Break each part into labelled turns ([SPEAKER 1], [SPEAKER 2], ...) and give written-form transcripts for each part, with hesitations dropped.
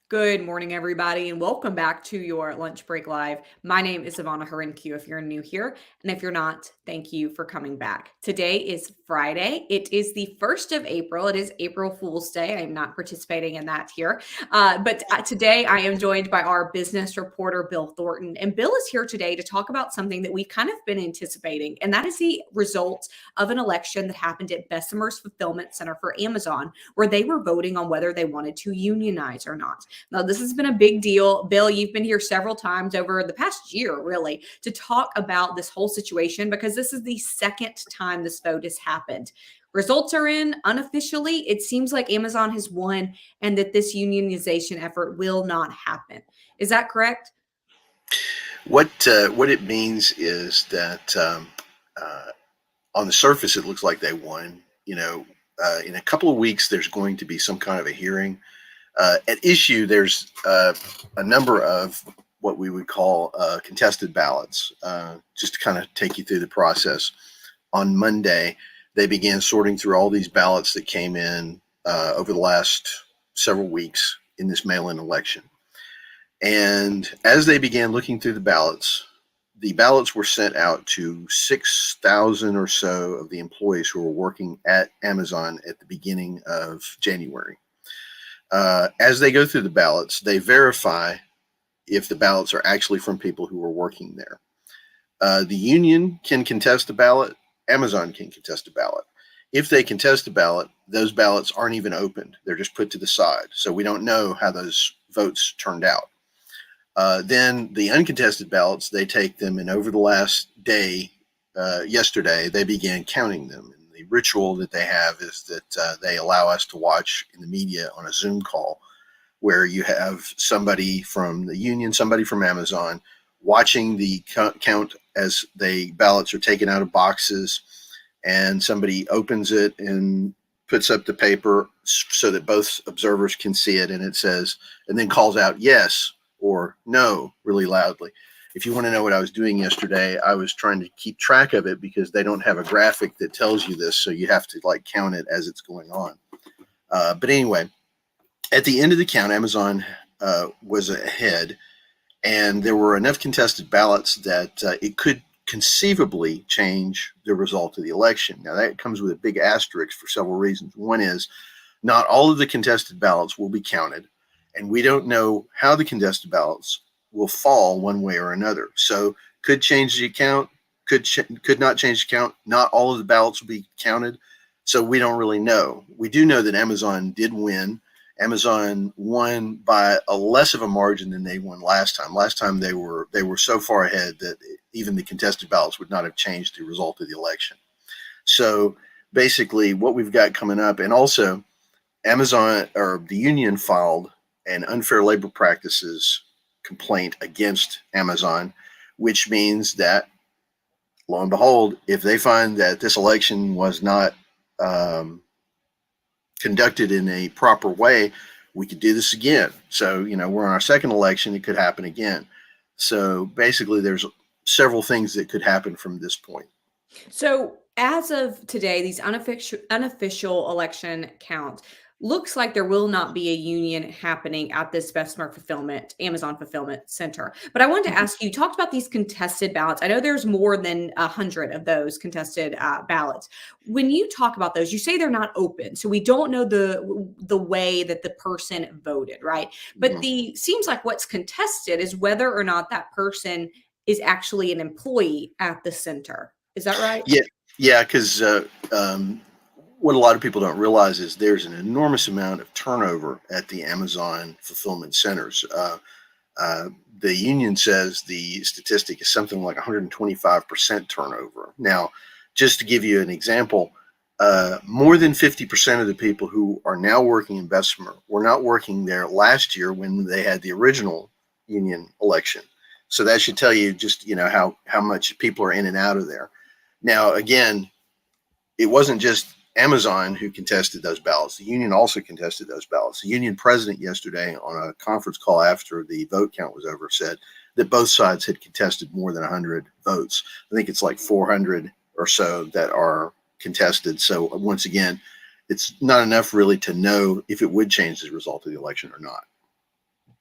[SPEAKER 1] Good morning, everybody, and welcome back to your Lunch Break Live. My name is Ivana Harinkyu if you're new here, and if you're not, thank you for coming back. Today is Friday. It is the 1st of April. It is April Fool's Day. I'm not participating in that here. But today I am joined by our business reporter, Bill Thornton. And Bill is here today to talk about something that we've kind of been anticipating, and that is the results of an election that happened at Bessemer's Fulfillment Center for Amazon, where they were voting on whether they wanted to unionize or not. Now, this has been a big deal. Bill, you've been here several times over the past year, really, to talk about this whole situation because this is the second time this vote has happened. Results are in unofficially. It seems like Amazon has won and that this unionization effort will not happen. Is that correct?
[SPEAKER 2] What it means is that on the surface, it looks like they won. In a couple of weeks, there's going to be some kind of a hearing. At issue, there's a number of what we would call contested ballots. Just to kind of take you through the process. On Monday, they began sorting through all these ballots that came in over the last several weeks in this mail-in election. And as they began looking through the ballots were sent out to 6,000 or so of the employees who were working at Amazon at the beginning of January. As they go through the ballots, they verify if the ballots are actually from people who were working there. The union can contest a ballot. Amazon can contest a ballot. If they contest a ballot, those ballots aren't even opened. They're just put to the side. So we don't know how those votes turned out. Then the uncontested ballots, they take them, and over the last day, yesterday, they began counting them. And the ritual that they have is that they allow us to watch in the media on a Zoom call where you have somebody from the union, somebody from Amazon, watching the count as the ballots are taken out of boxes, and somebody opens it and puts up the paper so that both observers can see it, and it says, and then calls out yes or no really loudly. If you want to know what I was doing yesterday, I was trying to keep track of it because they don't have a graphic that tells you this, so you have to count it as it's going on. But anyway, at the end of the count, Amazon was ahead, and there were enough contested ballots that it could conceivably change the result of the election. Now, that comes with a big asterisk for several reasons. One is not all of the contested ballots will be counted, and we don't know how the contested ballots will fall one way or another. So could change the account, could not change the count. Not all of the ballots will be counted. So we don't really know. We do know that Amazon did win. Amazon won by a less of a margin than they won last time. Last time they were so far ahead that even the contested ballots would not have changed the result of the election. So basically what we've got coming up, and also Amazon, or the union, filed an unfair labor practices complaint against Amazon, which means that, lo and behold, if they find that this election was not conducted in a proper way, we could do this again. So, we're on our second election, it could happen again. So basically there's several things that could happen from this point.
[SPEAKER 1] So, as of today, these unofficial election counts looks like there will not be a union happening at this Bessemer Amazon fulfillment center. But I wanted to ask you, talked about these contested ballots. I know there's more than 100 of those contested ballots. When you talk about those, you say they're not open, so we don't know the way that the person voted, right? But the seems like what's contested is whether or not that person is actually an employee at the center. Is that right?
[SPEAKER 2] Yeah, because what a lot of people don't realize is there's an enormous amount of turnover at the Amazon fulfillment centers. The union says the statistic is something like 125% turnover. Now, just to give you an example, more than 50% of the people who are now working in Bessemer were not working there last year when they had the original union election. So that should tell you just, how much people are in and out of there. Now, again, it wasn't just Amazon who contested those ballots. The union also contested those ballots. The union president yesterday on a conference call after the vote count was over said that both sides had contested more than 100 votes. I think it's like 400 or so that are contested. So once again, it's not enough really to know if it would change the result of the election or not.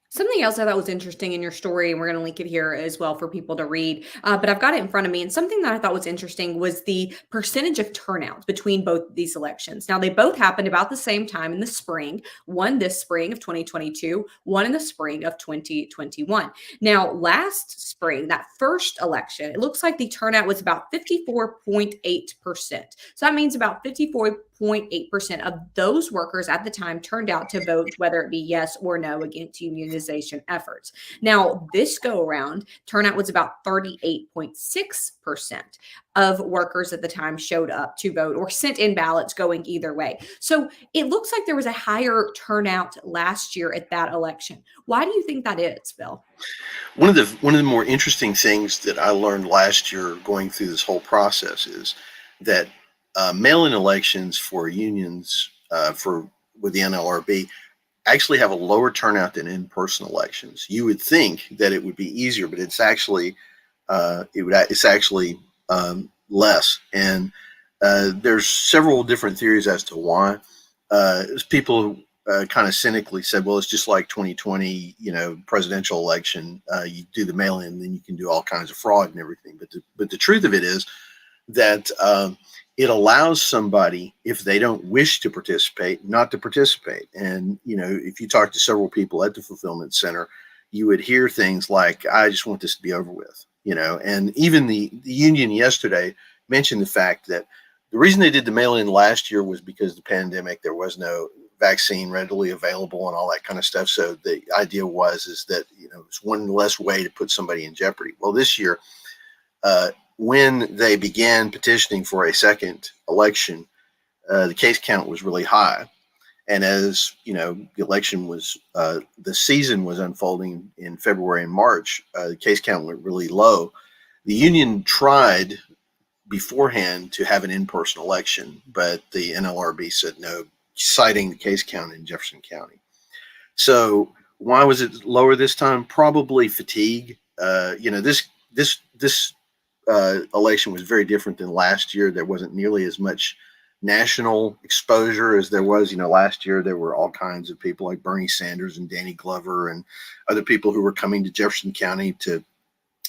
[SPEAKER 1] Something else I thought was interesting in your story, and we're going to link it here as well for people to read, but I've got it in front of me. And something that I thought was interesting was the percentage of turnout between both these elections. Now, they both happened about the same time in the spring, one this spring of 2022, one in the spring of 2021. Now, last spring, that first election, it looks like the turnout was about 54.8%. So that means about 54.8% of those workers at the time turned out to vote, whether it be yes or no against unionization efforts. Now, this go around, turnout was about 38.6% of workers at the time showed up to vote or sent in ballots going either way. So it looks like there was a higher turnout last year at that election. Why do you think that is, Bill?
[SPEAKER 2] One of the more interesting things that I learned last year going through this whole process is that mail-in elections for unions for with the NLRB actually have a lower turnout than in-person elections. You would think that it would be easier, but it's actually less. And there's several different theories as to why. People kind of cynically said, well, it's just like 2020, presidential election. You do the mail-in, then you can do all kinds of fraud and everything. But the truth of it is that it allows somebody, if they don't wish to participate, not to participate. And if you talk to several people at the fulfillment center, you would hear things like, "I just want this to be over with." And even the union yesterday mentioned the fact that the reason they did the mail-in last year was because of the pandemic. There was no vaccine readily available and all that kind of stuff. So the idea is that it's one less way to put somebody in jeopardy. Well, this year, when they began petitioning for a second election, the case count was really high. And as the election was, the season was unfolding in February and March, the case count went really low. The union tried beforehand to have an in-person election, but the NLRB said no, citing the case count in Jefferson County. So why was it lower this time? Probably fatigue. This election was very different than last year. There wasn't nearly as much national exposure as there was. Last year there were all kinds of people like Bernie Sanders and Danny Glover and other people who were coming to Jefferson County to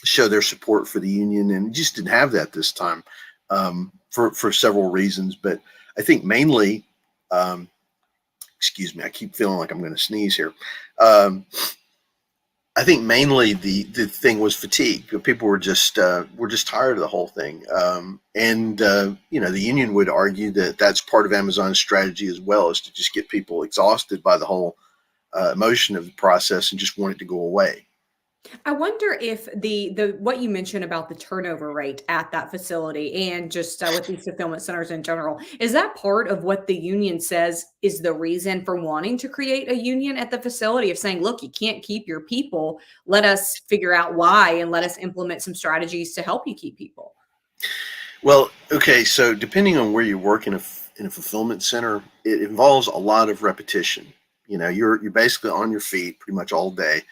[SPEAKER 2] show their support for the union, and just didn't have that this time for several reasons. But I think mainly, excuse me, I keep feeling like I'm going to sneeze here. I think mainly the thing was fatigue. People were just tired of the whole thing, and the union would argue that that's part of Amazon's strategy as well, is to just get people exhausted by the whole emotion of the process and just want it to go away.
[SPEAKER 1] I wonder if the what you mentioned about the turnover rate at that facility and just with these fulfillment centers in general, is that part of what the union says is the reason for wanting to create a union at the facility, of saying, look, you can't keep your people. Let us figure out why and let us implement some strategies to help you keep people.
[SPEAKER 2] Well, okay, so depending on where you work in a fulfillment center, it involves a lot of repetition. You're basically on your feet pretty much all day,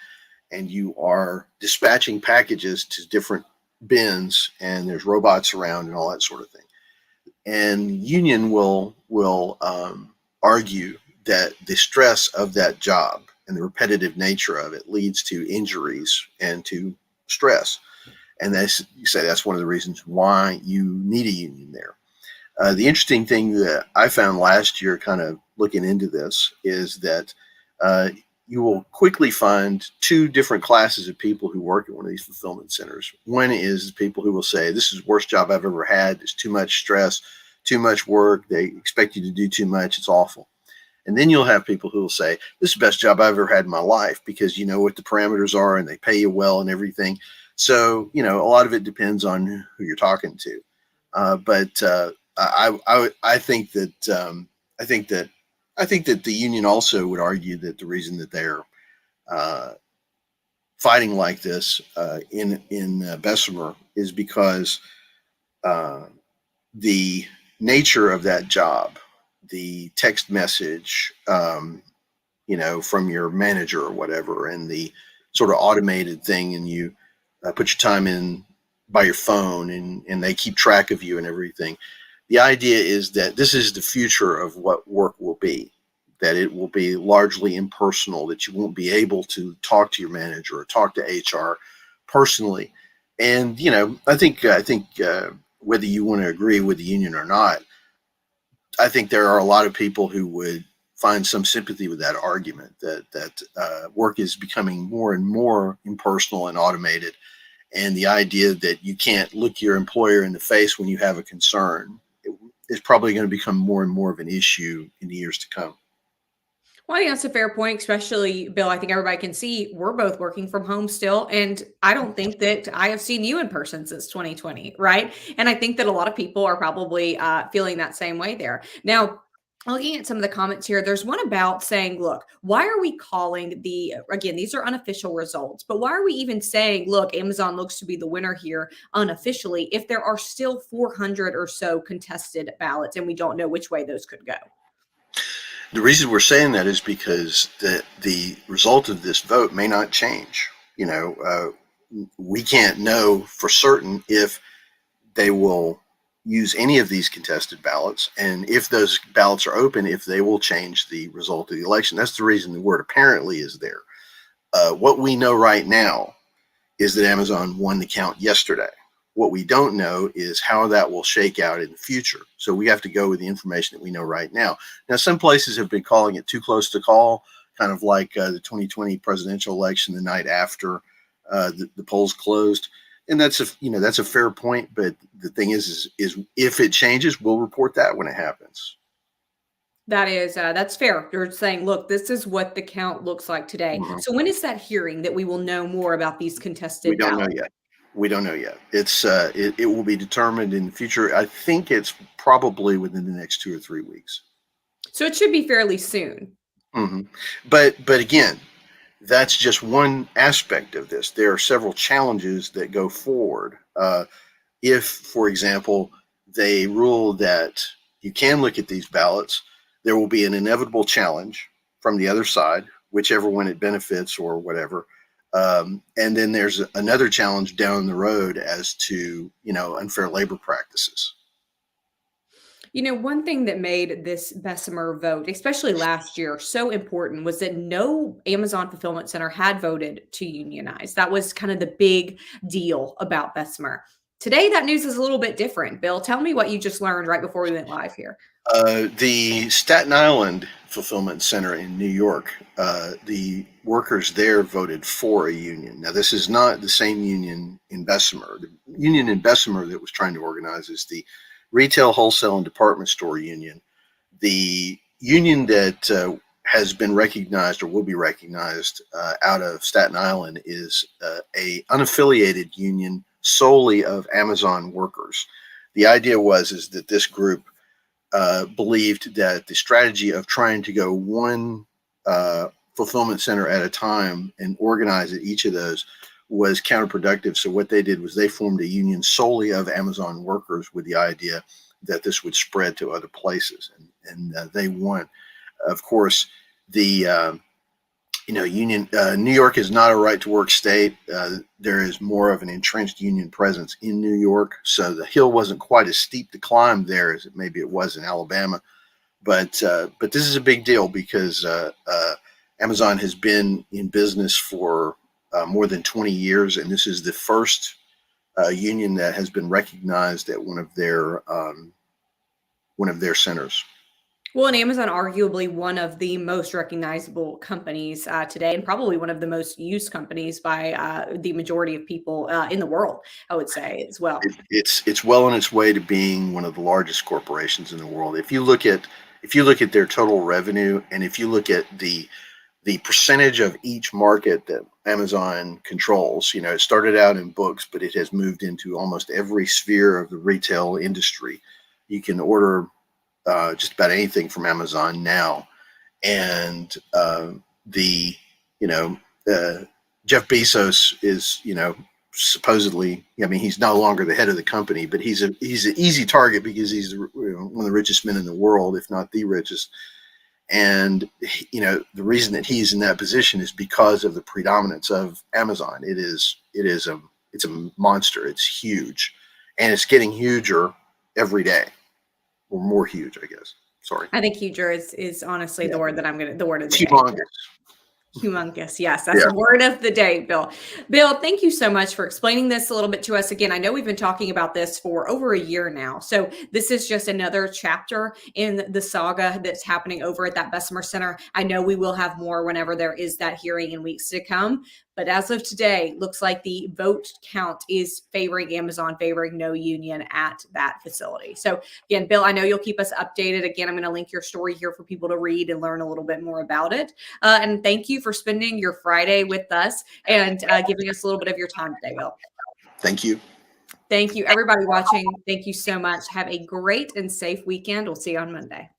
[SPEAKER 2] and you are dispatching packages to different bins, and there's robots around and all that sort of thing. And union will argue that the stress of that job and the repetitive nature of it leads to injuries and to stress. And you say that's one of the reasons why you need a union there. The interesting thing that I found last year, kind of looking into this, is that you will quickly find two different classes of people who work at one of these fulfillment centers. One is the people who will say, this is the worst job I've ever had. There's too much stress, too much work. They expect you to do too much. It's awful. And then you'll have people who will say, this is the best job I've ever had in my life, because you know what the parameters are and they pay you well and everything. So, a lot of it depends on who you're talking to. But I think that I think that the union also would argue that the reason that they're fighting like this in Bessemer is because the nature of that job, the text message, from your manager or whatever, and the sort of automated thing, and you put your time in by your phone, and they keep track of you and everything. The idea is that this is the future of what work will be, that it will be largely impersonal, that you won't be able to talk to your manager or talk to HR personally. And I think whether you want to agree with the union or not, I think there are a lot of people who would find some sympathy with that argument that work is becoming more and more impersonal and automated, and the idea that you can't look your employer in the face when you have a concern is probably going to become more and more of an issue in the years to come.
[SPEAKER 1] Well, I think that's a fair point, especially Bill. I think everybody can see we're both working from home still. And I don't think that I have seen you in person since 2020, right? And I think that a lot of people are probably feeling that same way there. Now, looking at some of the comments here, there's one about saying, look, why are we calling again, these are unofficial results, but why are we even saying, look, Amazon looks to be the winner here unofficially if there are still 400 or so contested ballots and we don't know which way those could go?
[SPEAKER 2] The reason we're saying that is because the result of this vote may not change. We can't know for certain if they will use any of these contested ballots, and if those ballots are open, if they will change the result of the election. That's the reason the word apparently is there. What we know right now is that Amazon won the count yesterday. What we don't know is how that will shake out in the future. So we have to go with the information that we know right now. Now, some places have been calling it too close to call, kind of like the 2020 presidential election the night after the polls closed. And that's a fair point. But the thing is if it changes, we'll report that when it happens.
[SPEAKER 1] That's fair. You're saying, look, this is what the count looks like today.
[SPEAKER 2] Mhm.
[SPEAKER 1] So when is that hearing that we will know more about these
[SPEAKER 2] We
[SPEAKER 1] contested
[SPEAKER 2] don't know
[SPEAKER 1] ballots?
[SPEAKER 2] yet. We don't know yet. It will be determined in the future. I think it's probably within the next 2 or 3 weeks.
[SPEAKER 1] So it should be fairly soon.
[SPEAKER 2] hmm but again, that's just one aspect of this. There are several challenges that go forward. If, for example, they rule that you can look at these ballots, there will be an inevitable challenge from the other side, whichever one it benefits or whatever. And then there's another challenge down the road as to unfair labor practices.
[SPEAKER 1] One thing that made this Bessemer vote, especially last year, so important was that no Amazon fulfillment center had voted to unionize. That was kind of the big deal about Bessemer. Today, that news is a little bit different. Bill, tell me what you just learned right before we went live here.
[SPEAKER 2] The Staten Island Fulfillment Center in New York, the workers there voted for a union. Now, this is not the same union in Bessemer. The union in Bessemer that was trying to organize is the Retail, Wholesale, and Department Store Union. The union that has been recognized or will be recognized out of Staten Island is a unaffiliated union solely of Amazon workers. The idea is that this group believed that the strategy of trying to go one fulfillment center at a time and organize at each of those was counterproductive. So what they did was they formed a union solely of Amazon workers with the idea that this would spread to other places, and they won. Of course, the union. New York is not a right to work state. There is more of an entrenched union presence in New York, so the hill wasn't quite as steep to climb there as maybe it was in Alabama. But this is a big deal because Amazon has been in business for more than 20 years, and this is the first union that has been recognized at one of their centers.
[SPEAKER 1] Well, and Amazon, arguably one of the most recognizable companies today, and probably one of the most used companies by the majority of people in the world, I would say as well.
[SPEAKER 2] It's well on its way to being one of the largest corporations in the world. If you look at their total revenue, and if you look at the percentage of each market that Amazon controls, it started out in books, but it has moved into almost every sphere of the retail industry. You can order just about anything from Amazon now, and the you know Jeff Bezos is supposedly, I mean, he's no longer the head of the company, but he's an easy target because he's one of the richest men in the world, if not the richest. And the reason that he's in that position is because of the predominance of Amazon. It's a monster. It's huge, and it's getting huger every day, or more huge, I guess. Sorry.
[SPEAKER 1] I think huge is honestly
[SPEAKER 2] Yeah.
[SPEAKER 1] the word that the word of
[SPEAKER 2] It's
[SPEAKER 1] the day.
[SPEAKER 2] humongous.
[SPEAKER 1] Humongous. Yes, that's
[SPEAKER 2] Yeah.
[SPEAKER 1] the word of the day, Bill. Bill, thank you so much for explaining this a little bit to us. Again, I know we've been talking about this for over a year now. So this is just another chapter in the saga that's happening over at that Bessemer Center. I know we will have more whenever there is that hearing in weeks to come. But as of today, looks like the vote count is favoring Amazon, favoring no union at that facility. So again, Bill, I know you'll keep us updated. Again, I'm going to link your story here for people to read and learn a little bit more about it. And thank you for spending your Friday with us and giving us a little bit of your time today, Bill.
[SPEAKER 2] Thank you.
[SPEAKER 1] Thank you, everybody watching. Thank you so much. Have a great and safe weekend. We'll see you on Monday.